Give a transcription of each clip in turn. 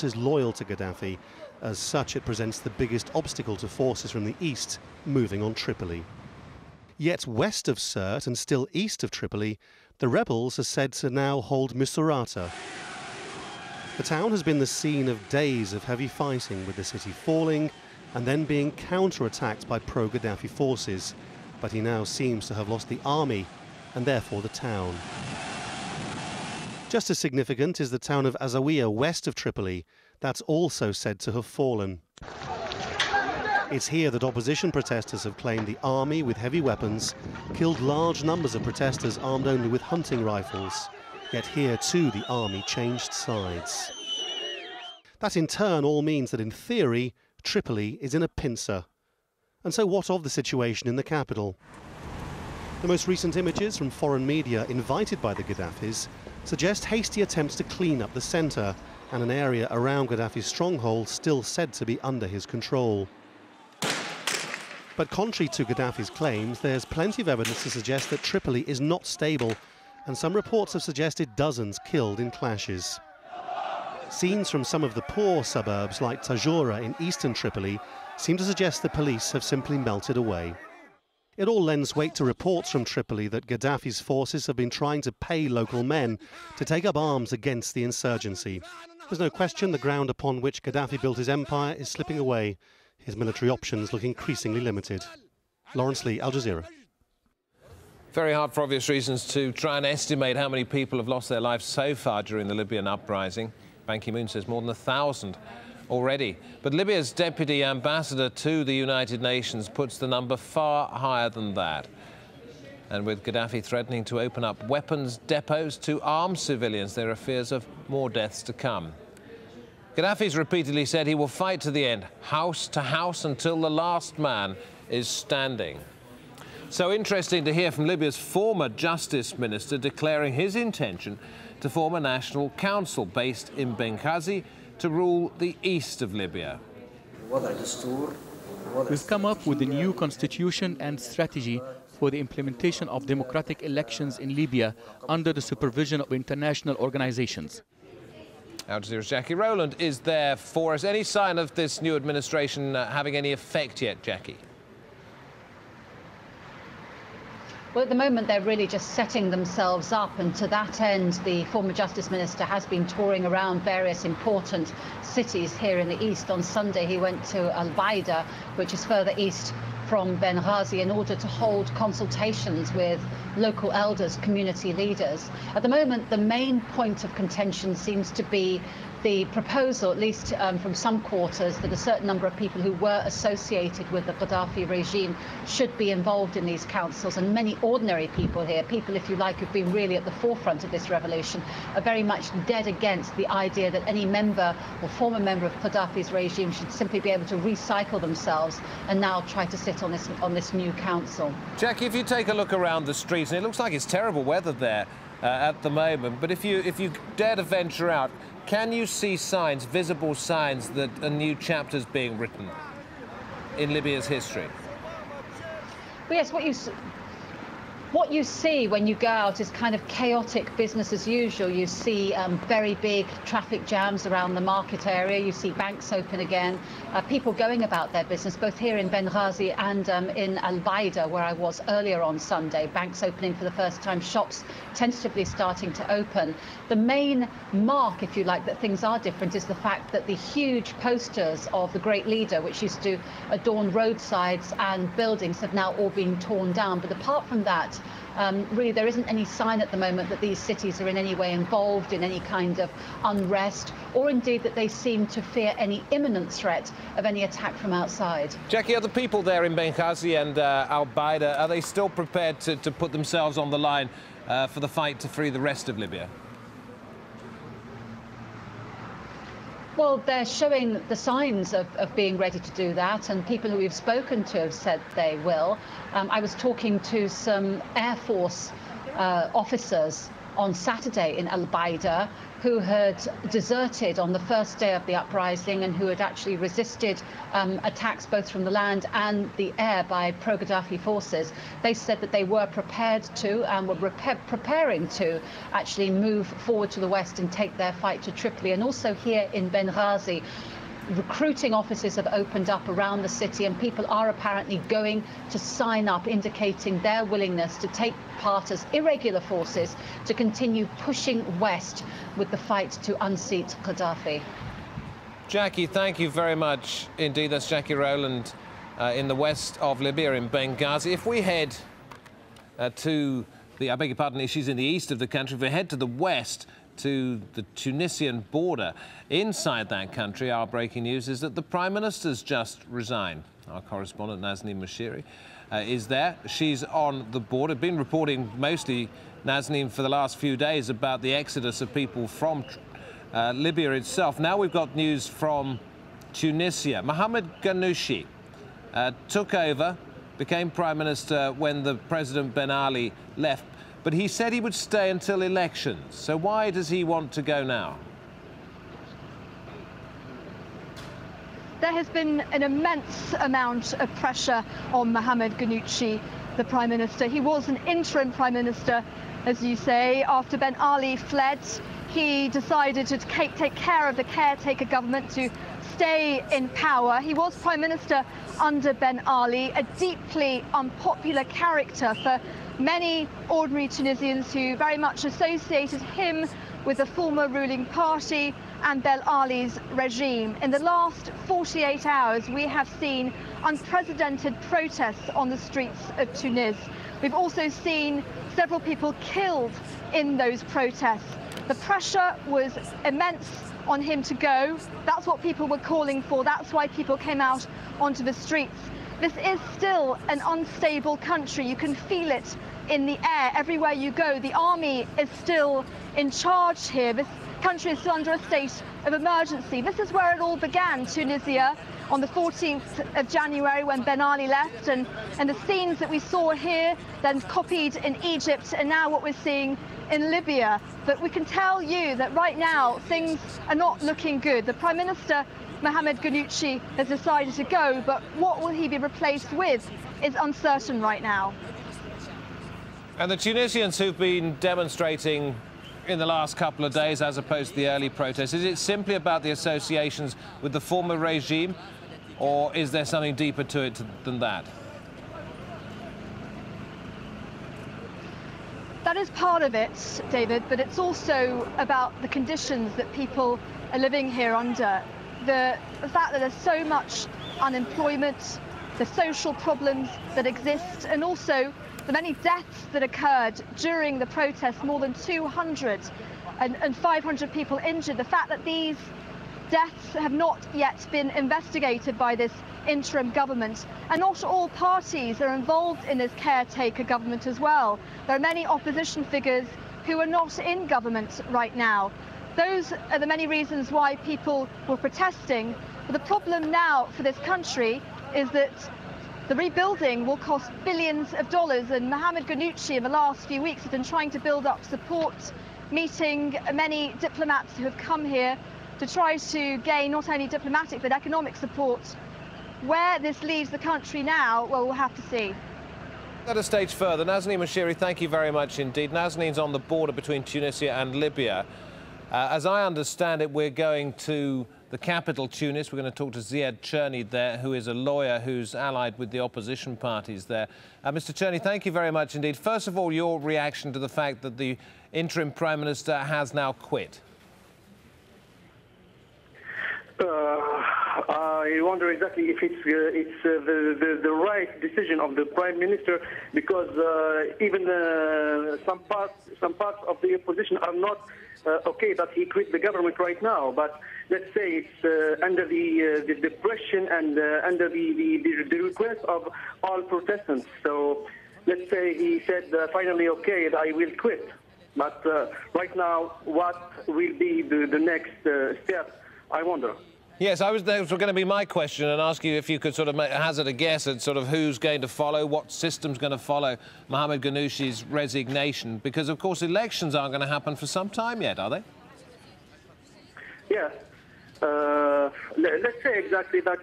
is loyal to Gaddafi. As such, it presents the biggest obstacle to forces from the east moving on Tripoli. Yet west of Sirte and still east of Tripoli, the rebels are said to now hold Misurata. The town has been the scene of days of heavy fighting, with the city falling and then being counter-attacked by pro-Gaddafi forces. But he now seems to have lost the army and therefore the town. Just as significant is the town of AlJazeera west of Tripoli. That's also said to have fallen. It's here that opposition protesters have claimed the army, with heavy weapons, killed large numbers of protesters armed only with hunting rifles. Yet here too the army changed sides. That in turn all means that in theory Tripoli is in a pincer. And so what of the situation in the capital? The most recent images from foreign media invited by the Gaddafis suggest hasty attempts to clean up the centre and an area around Gaddafi's stronghold still said to be under his control. But contrary to Gaddafi's claims, there's plenty of evidence to suggest that Tripoli is not stable, and some reports have suggested dozens killed in clashes. Scenes from some of the poor suburbs like Tajoura in eastern Tripoli seem to suggest the police have simply melted away. It all lends weight to reports from Tripoli that Gaddafi's forces have been trying to pay local men to take up arms against the insurgency. There's no question the ground upon which Gaddafi built his empire is slipping away. His military options look increasingly limited. Lawrence Lee, Al Jazeera. Very hard for obvious reasons to try and estimate how many people have lost their lives so far during the Libyan uprising. Ban Ki-moon says more than 1,000 already. But Libya's deputy ambassador to the United Nations puts the number far higher than that. And with Gaddafi threatening to open up weapons depots to arm civilians, there are fears of more deaths to come. Gaddafi's repeatedly said he will fight to the end, house to house, until the last man is standing. So interesting to hear from Libya's former justice minister declaring his intention to form a national council based in Benghazi to rule the east of Libya. We've come up with a new constitution and strategy for the implementation of democratic elections in Libya under the supervision of international organizations. Al Jazeera's Jackie Rowland is there for us. Any sign of this new administration having any effect yet, Jackie? Well, at the moment, they're really just setting themselves up, and to that end, the former Justice Minister has been touring around various important cities here in the east. On Sunday, he went to Al-Baida, which is further east from Benghazi, in order to hold consultations with local elders, community leaders. At the moment, the main point of contention seems to be the proposal, at least from some quarters, that a certain number of people who were associated with the Gaddafi regime should be involved in these councils. And many ordinary people here, people, if you like, who've been really at the forefront of this revolution, are very much dead against the idea that any member or former member of Gaddafi's regime should simply be able to recycle themselves and now try to sit on this new council. Jackie, if you take a look around the streets, and it looks like it's terrible weather there at the moment, but if you dare to venture out, can you see signs, visible signs, that a new chapter is being written in Libya's history? Well, yes, what you see when you go out is kind of chaotic business as usual. You see very big traffic jams around the market area. You see banks open again, people going about their business, both here in Benghazi and in Al-Baida, where I was earlier on Sunday. Banks opening for the first time, shops tentatively starting to open. The main mark, if you like, that things are different is the fact that the huge posters of the great leader, which used to adorn roadsides and buildings, have now all been torn down. But apart from that, really there isn't any sign at the moment that these cities are in any way involved in any kind of unrest, or indeed that they seem to fear any imminent threat of any attack from outside. Jackie, are the people there in Benghazi and Al-Baida, are they still prepared to put themselves on the line for the fight to free the rest of Libya? Well, they're showing the signs of being ready to do that, and people who we've spoken to have said they will. I was talking to some Air Force officers on Saturday in Al Baida, who had deserted on the first day of the uprising and who had actually resisted attacks both from the land and the air by pro-Gaddafi forces. They said that they were prepared to and were preparing to actually move forward to the west and take their fight to Tripoli. And also here in Benghazi, recruiting offices have opened up around the city, and people are apparently going to sign up, indicating their willingness to take part as irregular forces to continue pushing west with the fight to unseat Gaddafi. Jackie, thank you very much indeed. That's Jackie Rowland in the west of Libya, in Benghazi. If we head to the, I beg your pardon, she's in the east of the country. If we head to the west, to the Tunisian border, inside that country, our breaking news is that the Prime Minister's just resigned. Our correspondent, Nazneen Moshiri, is there. She's on the border. Been reporting mostly, Nazneen, for the last few days about the exodus of people from Libya itself. Now we've got news from Tunisia. Mohamed Ghannouchi took over, became Prime Minister when the President Ben Ali left, but he said he would stay until elections. So why does he want to go now? There has been an immense amount of pressure on Mohamed Ghannouchi, the Prime Minister. He was an interim Prime Minister, as you say. After Ben Ali fled, he decided to take care of the caretaker government, to stay in power. He was Prime Minister under Ben Ali, a deeply unpopular character for many ordinary Tunisians who very much associated him with the former ruling party and Ben Ali's regime. In the last 48 hours, we have seen unprecedented protests on the streets of Tunis. We've also seen several people killed in those protests. The pressure was immense on him to go. That's what people were calling for. That's why people came out onto the streets. This is still an unstable country. You can feel it in the air everywhere you go. The army is still in charge here. This country is still under a state of emergency. This is where it all began, Tunisia, on the 14th of January when Ben Ali left, and the scenes that we saw here, then copied in Egypt, and now what we're seeing in Libya. But we can tell you that right now things are not looking good. The Prime Minister, Mohamed Ghannouchi, has decided to go, but what will he be replaced with is uncertain right now. And the Tunisians who've been demonstrating in the last couple of days, as opposed to the early protests, is it simply about the associations with the former regime, or is there something deeper to it than that? That is part of it, David, but it's also about the conditions that people are living here under. The fact that there's so much unemployment, the social problems that exist, and also the many deaths that occurred during the protests, more than 200 and 500 people injured. The fact that these deaths have not yet been investigated by this interim government, and not all parties are involved in this caretaker government as well. There are many opposition figures who are not in government right now. Those are the many reasons why people were protesting. But the problem now for this country is that the rebuilding will cost billions of dollars, and Mohamed Ghannouchi in the last few weeks has been trying to build up support, meeting many diplomats who have come here to try to gain not only diplomatic but economic support. Where this leaves the country now, well, we'll have to see. At a stage further, Nazneen Moshiri, thank you very much indeed. Nazneen's on the border between Tunisia and Libya. As I understand it, we're going to the capital, Tunis. We're going to talk to Ziad Cherny there, who is a lawyer who's allied with the opposition parties there. Mr. Cherny, thank you very much indeed. First of all, your reaction to the fact that the interim Prime Minister has now quit. I wonder exactly if it's the right decision of the Prime Minister, because even some parts of the opposition are not okay that he quit the government right now. But let's say it's under the pressure and under the request of all protestants. So let's say he said finally, okay, I will quit. But right now, what will be the next step? I wonder. Yes, that was going to be my question, and ask you if you could sort of hazard a guess at sort of who's going to follow, what system's going to follow Mohamed Ghannouchi's resignation, because, of course, elections aren't going to happen for some time yet, are they? Yeah. Let's say exactly that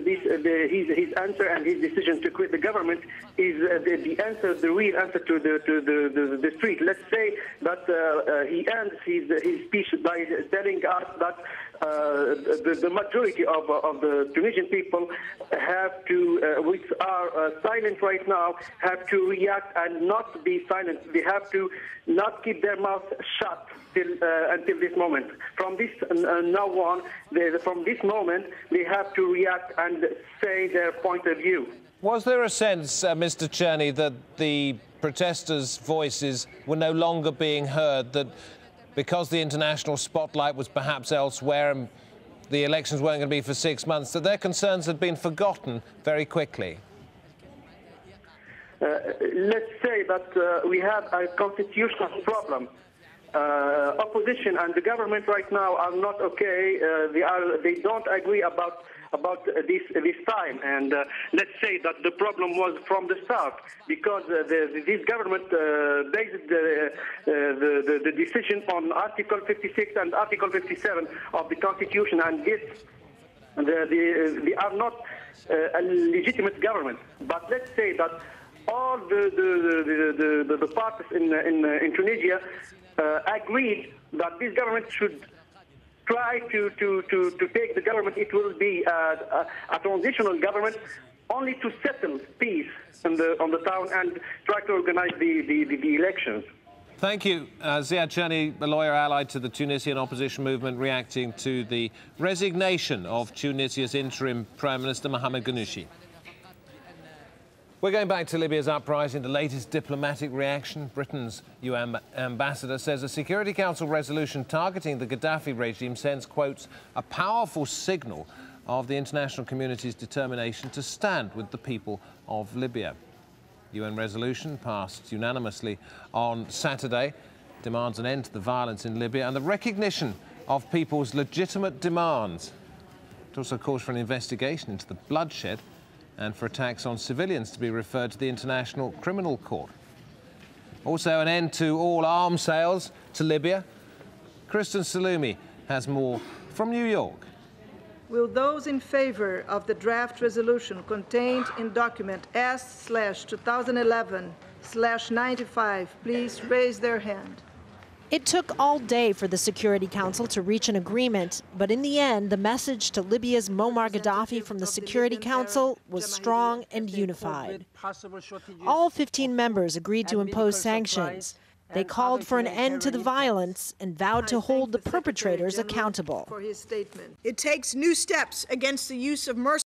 his answer and his decision to quit the government is the answer, the real answer to the street. Let's say that he ends his speech by telling us that the majority of the Tunisian people have to, which are silent right now, have to react and not be silent. They have to not keep their mouth shut until this moment. From this now on, from this moment, they have to react and say their point of view. Was there a sense, Mr. Cherny, that the protesters' voices were no longer being heard, that because the international spotlight was perhaps elsewhere and the elections weren't going to be for 6 months, that their concerns had been forgotten very quickly? Let's say that we have a constitutional problem. Opposition and the government right now are not okay. They don't agree about this time, and let's say that the problem was from the start, because this government based the decision on Article 56 and Article 57 of the Constitution, and this they are not a legitimate government. But let's say that all the parties in Tunisia agreed that this government should try to take the government. It will be a transitional government, only to settle peace on the town and try to organize the elections. Thank you. Ziad Cherny, a lawyer allied to the Tunisian opposition movement, reacting to the resignation of Tunisia's interim Prime Minister Mohamed Ghannouchi. We're going back to Libya's uprising, the latest diplomatic reaction. Britain's UN ambassador says a Security Council resolution targeting the Gaddafi regime sends, quotes, a powerful signal of the international community's determination to stand with the people of Libya. UN resolution passed unanimously on Saturday demands an end to the violence in Libya and the recognition of people's legitimate demands. It also calls for an investigation into the bloodshed and for attacks on civilians to be referred to the International Criminal Court. Also, an end to all arms sales to Libya. Kristen Salumi has more from New York. Will those in favor of the draft resolution contained in document S/2011/95 please raise their hand? It took all day for the Security Council to reach an agreement, but in the end, the message to Libya's Muammar Gaddafi from the Security Council was strong and unified. All 15 members agreed to impose sanctions. They called for an end to the violence and vowed to hold the perpetrators accountable. It takes new steps against the use of mercy